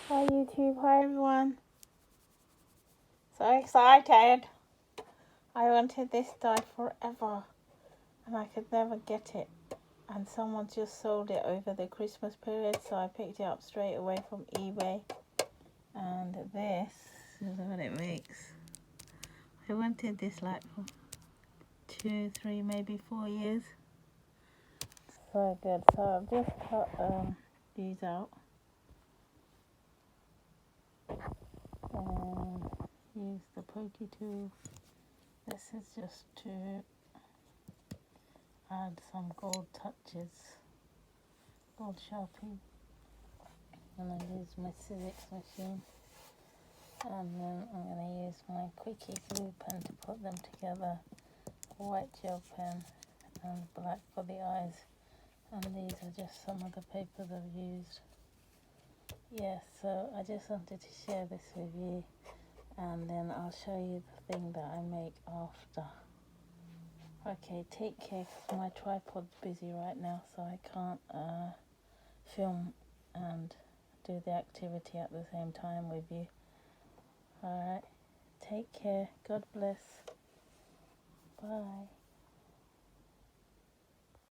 Hi YouTube, hi everyone. So excited. I wanted this die forever and I could never get it. And someone just sold it over the Christmas period, so I picked it up straight away from eBay. And this is what it makes. I wanted this like for 2, 3, maybe 4 years. So good. So I've just cut these out. And use the pokey tool. This is just to add some gold touches, gold sharpie, and I use my civics machine, and then I'm going to use my quickie glue pen to put them together, white gel pen and black for the eyes, and these are just some of the papers I've used. Yeah, so I just wanted to share this with you, and then I'll show you the thing that I make after. Okay, take care because my tripod's busy right now, so I can't film and do the activity at the same time with you. Alright, take care, God bless, bye.